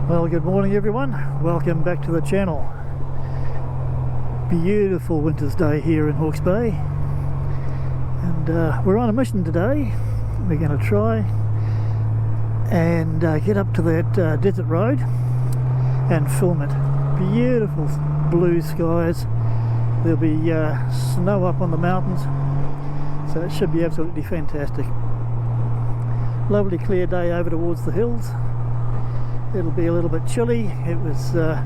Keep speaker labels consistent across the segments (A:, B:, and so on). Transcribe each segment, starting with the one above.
A: Well, good morning everyone, welcome back to the channel. Beautiful winter's day here in Hawke's Bay, and we're on a mission today. We're going to try and get up to that desert road and film it. Beautiful blue skies, there'll be snow up on the mountains, so it should be absolutely fantastic. Lovely clear day over towards the hills. It'll be a little bit chilly. It was the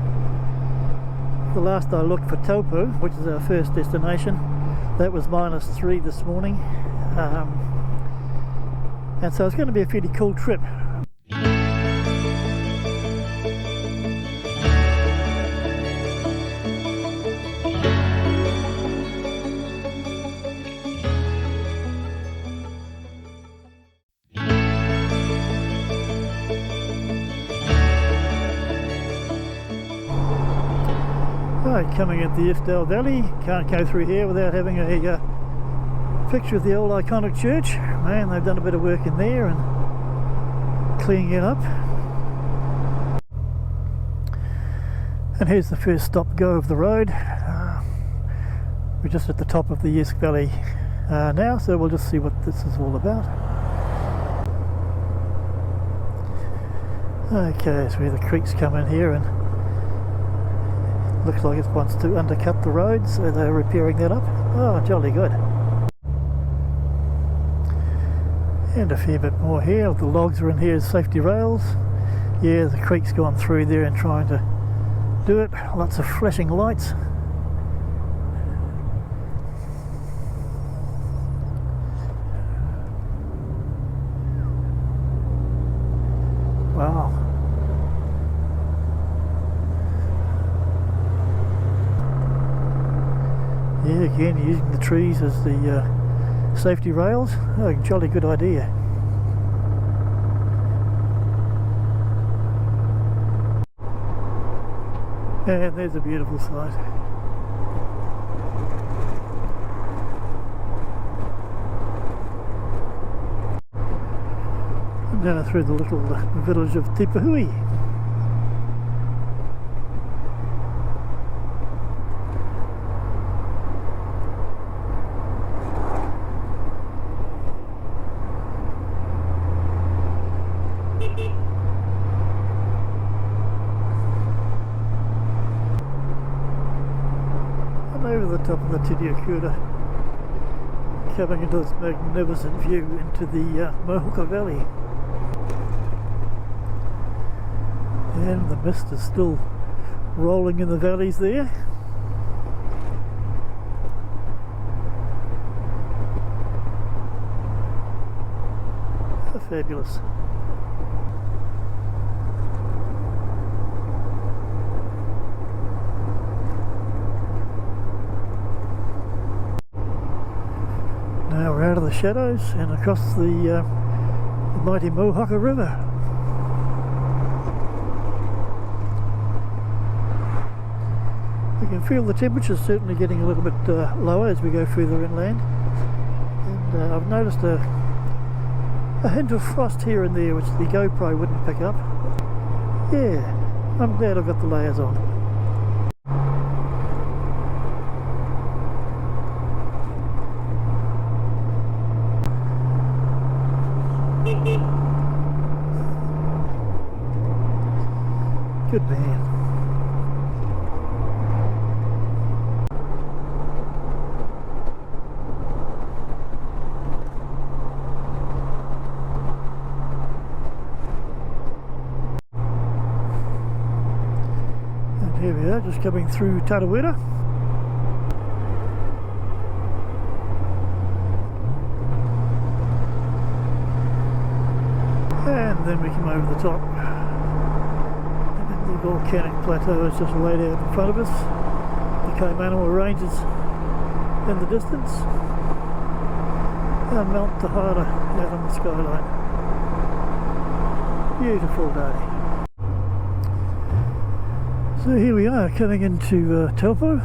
A: last I looked for Taupo, which is our first destination, that was -3 this morning, and so it's going to be a fairly cool trip. Right, coming at the Ifdal Valley, can't go through here without having a picture of the old iconic church. Man, they've done a bit of work in there and cleaning it up. And here's the first stop go of the road. We're just at the top of the Esk Valley now, so we'll just see what this is all about. Okay, so where the creeks come in here, and looks like it wants to undercut the road, so they're repairing that up. Oh, jolly good. And a fair bit more here. The logs are in here as safety rails. Yeah, the creek's gone through there and trying to do it. Lots of flashing lights. Wow. Yeah, again using the trees as the safety rails. Oh, jolly good idea. And there's a beautiful sight. And down through the little village of Taihape. Over the top of the Napier, coming into this magnificent view into the Waiouru Valley, and the mist is still rolling in the valleys there. Fabulous. Now we're out of the shadows and across the mighty Waiouru River. We can feel the temperature's certainly getting a little bit lower as we go further inland, and I've noticed a hint of frost here and there which the GoPro wouldn't pick up. Yeah, I'm glad I've got the layers on. Good man. And here we are, just coming through Waiouru. And then we come over the top. The volcanic plateau is just laid out in front of us. The Kaimanawa Ranges in the distance, and Mount Taihape out on the skyline. Beautiful day. So here we are coming into Taupo.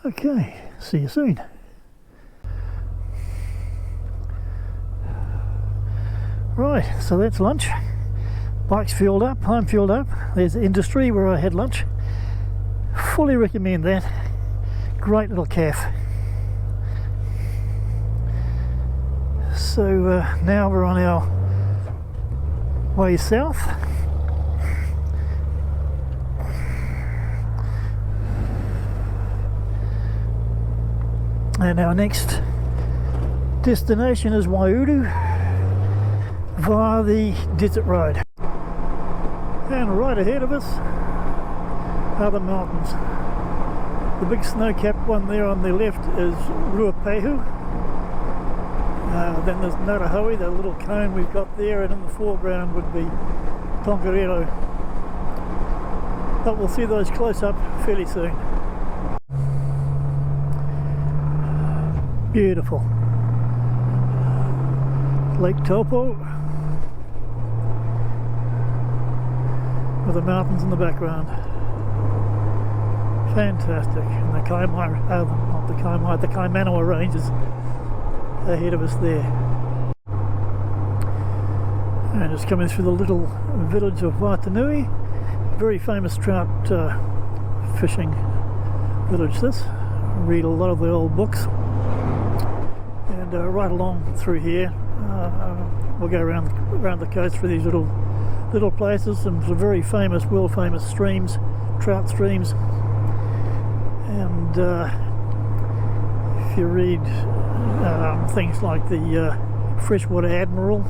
A: Okay, see you soon. Right, so that's lunch. Bike's fueled up, I'm fueled up. There's Industry where I had lunch. Fully recommend that. Great little cafe. So now we're on our way south. And our next destination is Waiouru via the desert road. And right ahead of us are the mountains. The big snow-capped one there on the left is Ruapehu. Then there's Napier, that little cone we've got there, and in the foreground would be Tongariro. But we'll see those close up fairly soon. Beautiful. Lake Taupo with the mountains in the background. Fantastic. And the the Kaimanawa Ranges ahead of us there. And just coming through the little village of Waitanui, very famous trout fishing village this. Read a lot of the old books. And right along through here, we'll go around the coast through these little places, some very famous, world famous streams, trout streams. And if you read things like the Freshwater Admiral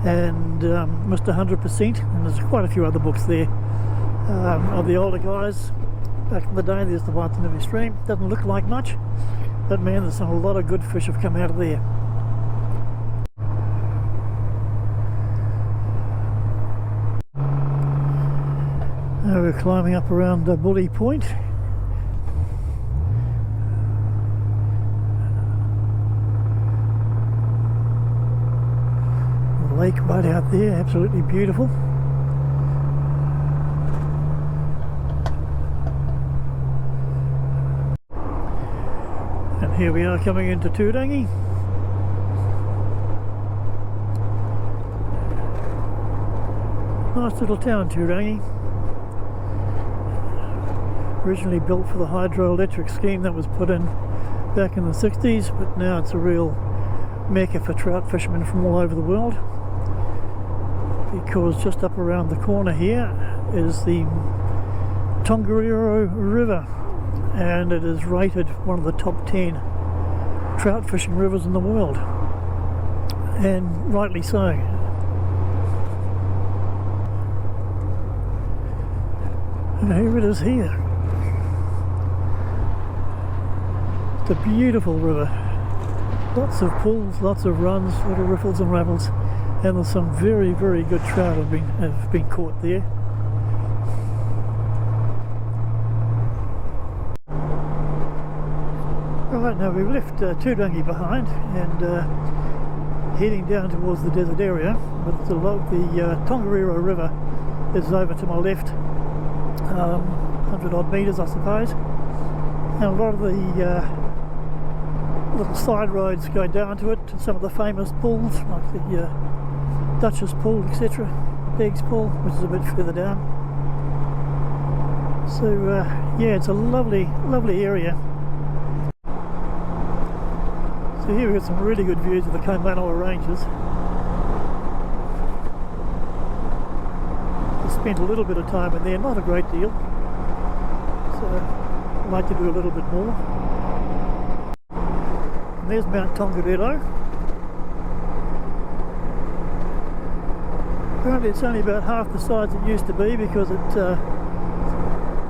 A: and Mr. 100%, and there's quite a few other books there of the older guys back in the day. There's the Waitanui stream. Doesn't look like much, but man, there's a lot of good fish have come out of there. Now we're climbing up around Bully Point. The lake right out there, absolutely beautiful. And here we are coming into Turangi. Nice little town, Turangi. Originally built for the hydroelectric scheme that was put in back in the 60s, but now it's a real mecca for trout fishermen from all over the world, because just up around the corner here is the Tongariro River, and it is rated one of the top 10 trout fishing rivers in the world, and rightly so. And here it is here. It's a beautiful river. Lots of pools, lots of runs, little riffles and ravels, and there's some very, very good trout have been caught there. Right, now we've left Turangi behind and heading down towards the desert area, but the Tongariro River is over to my left, 100 odd metres I suppose, and a lot of the little side roads go down to it, to some of the famous pools like the Duchess Pool, etc., Beggs Pool, which is a bit further down. So yeah, it's a lovely, lovely area. So here we've got some really good views of the Kaimanawa Ranges. I spent a little bit of time in there, not a great deal, so I'd like to do a little bit more. And there's Mount Tongariro. Apparently it's only about half the size it used to be, because it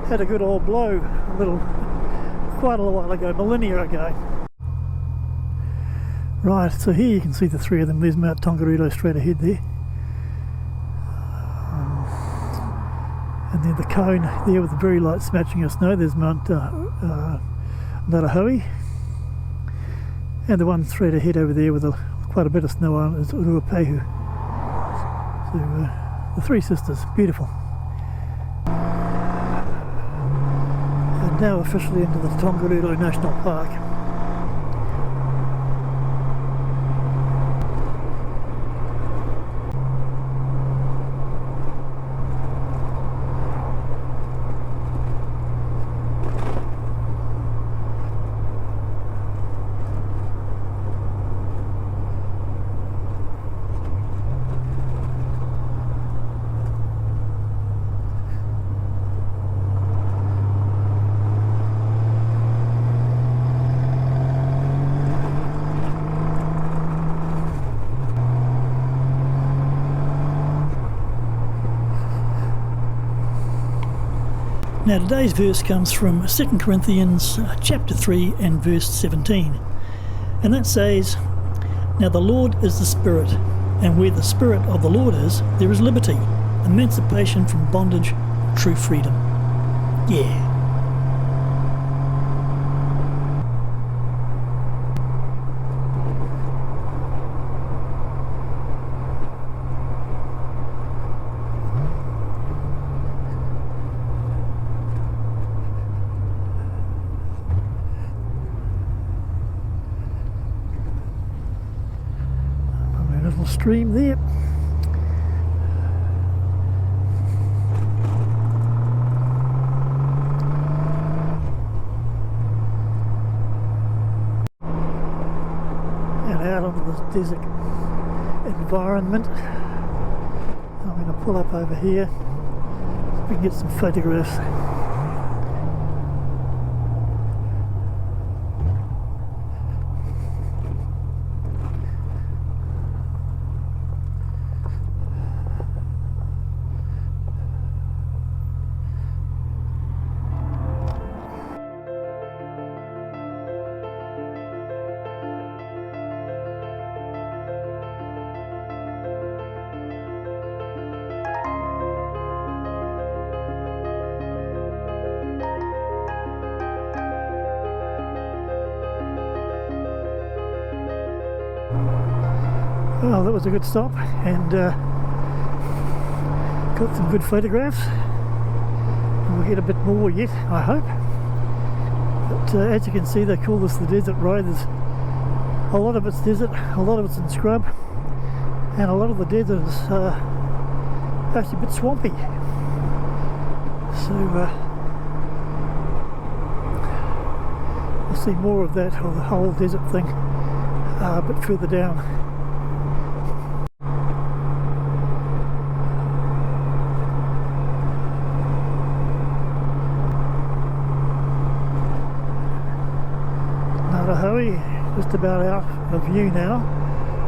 A: had a good old blow quite a while ago, millennia ago. Right, so here you can see the three of them. There's Mount Tongariro straight ahead there. And then the cone there with the very light smashing of snow. There's Mount Napier. And the one straight ahead over there with quite a bit of snow on is Ruapehu. So the three sisters, beautiful. And now officially into the Tongariro National Park. Now today's verse comes from 2 Corinthians chapter 3 and verse 17. And that says, "Now the Lord is the Spirit, and where the Spirit of the Lord is, there is liberty, emancipation from bondage, true freedom." Yeah. Little stream there. And out onto this desert environment. I'm going to pull up over here so we can get some photographs. Well, that was a good stop, and got some good photographs. We'll get a bit more yet, I hope. But as you can see, they call this the desert road. There's a lot of it's desert, a lot of it's in scrub, and a lot of the desert is actually a bit swampy. So we'll see more of that, or the whole desert thing, a bit further down. Just about out of view now,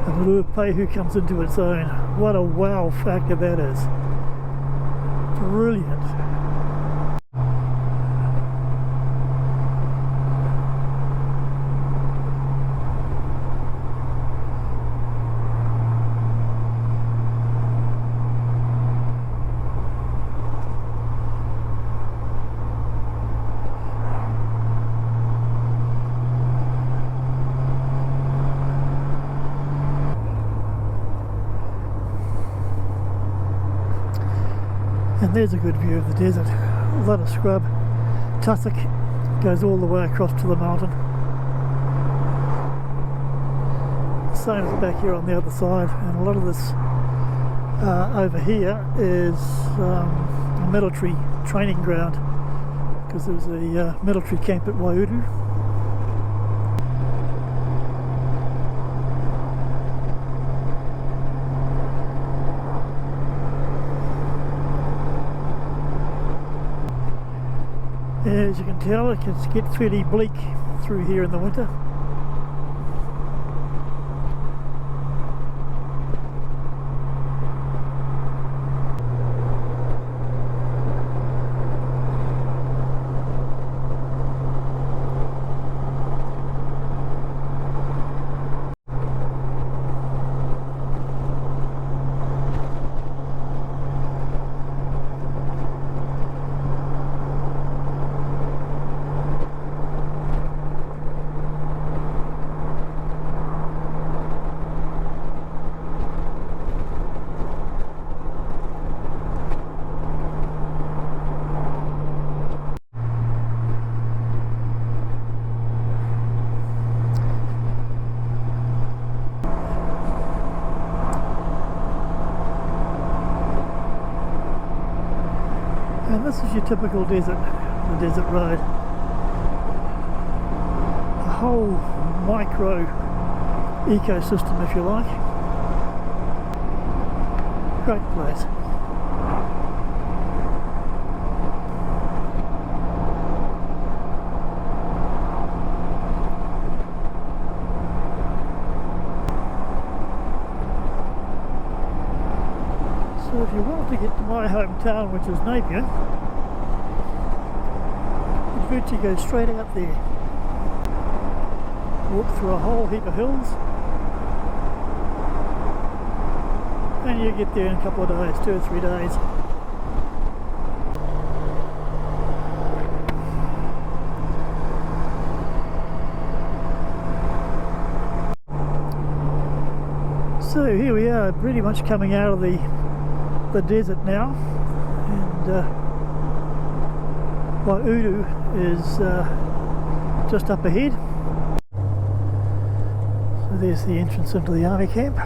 A: and Luapehu comes into its own. What a wow factor that is. Brilliant. And there's a good view of the desert. A lot of scrub. Tussock goes all the way across to the mountain. Same as back here on the other side. And a lot of this over here is a military training ground, because there's a military camp at Waiouru. As you can tell, it can get fairly bleak through here in the winter. this is your typical desert, the desert road. A whole micro ecosystem, if you like. Great place. So if you want to get to my hometown, which is Napier, it's good to go straight out there. Walk through a whole heap of hills, and you get there in a couple of days, 2 or 3 days. So here we are, pretty much coming out of the desert now, and Waiouru is just up ahead. So there's the entrance into the army camp.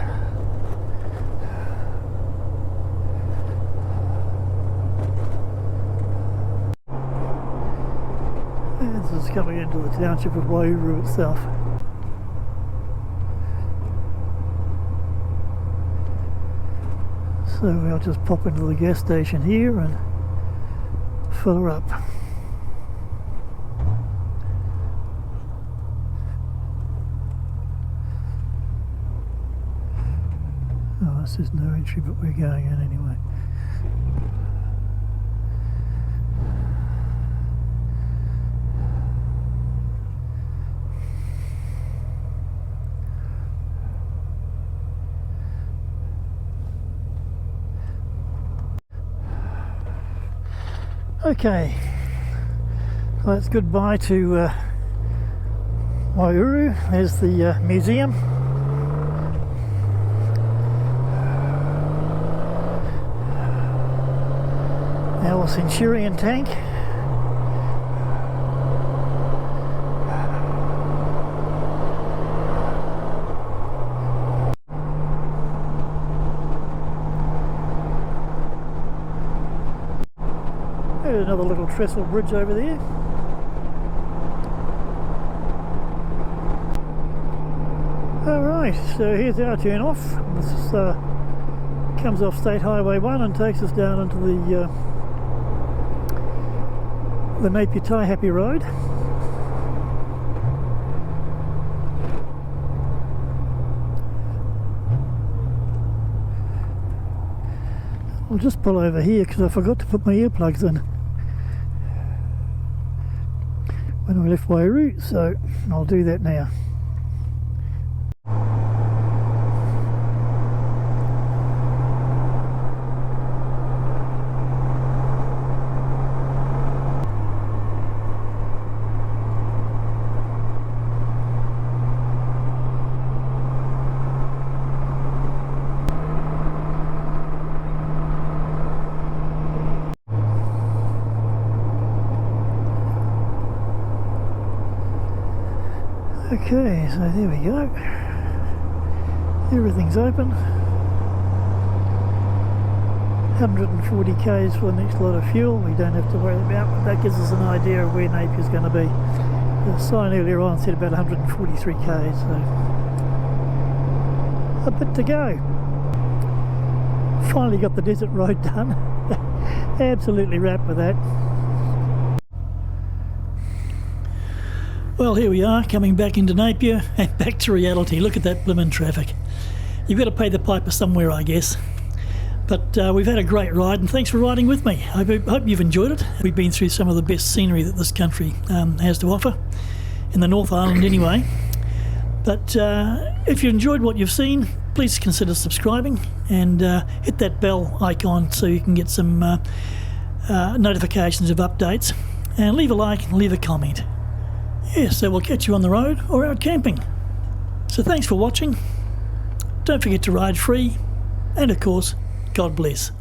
A: And this is coming into the township of Waiouru itself. So we'll just pop into the gas station here and fill her up. Oh, this is no entry, but we're going in anyway. Okay, well, that's goodbye to Waiouru. There's the museum. Our Centurion tank. There's another little trestle bridge over there. Alright, so here's our turn off. This is, comes off State Highway 1 and takes us down into the Napier Taihape road. I'll just pull over here because I forgot to put my earplugs in when I left Waiouru, so I'll do that now. Okay, so there we go. Everything's open. 140 k's for the next lot of fuel. We don't have to worry about, but that gives us an idea of where Napier's going to be. The sign earlier on said about 143 k's, so a bit to go. Finally got the desert road done. Absolutely wrapped with that. Well, here we are, coming back into Napier and back to reality. Look at that blimmin' traffic. You've got to pay the piper somewhere, I guess. But we've had a great ride, and thanks for riding with me. I hope you've enjoyed it. We've been through some of the best scenery that this country has to offer, in the North Island anyway. But if you enjoyed what you've seen, please consider subscribing and hit that bell icon so you can get some notifications of updates. And leave a like and leave a comment. Yeah, so we'll catch you on the road or out camping. So thanks for watching. Don't forget to ride free, and of course, God bless.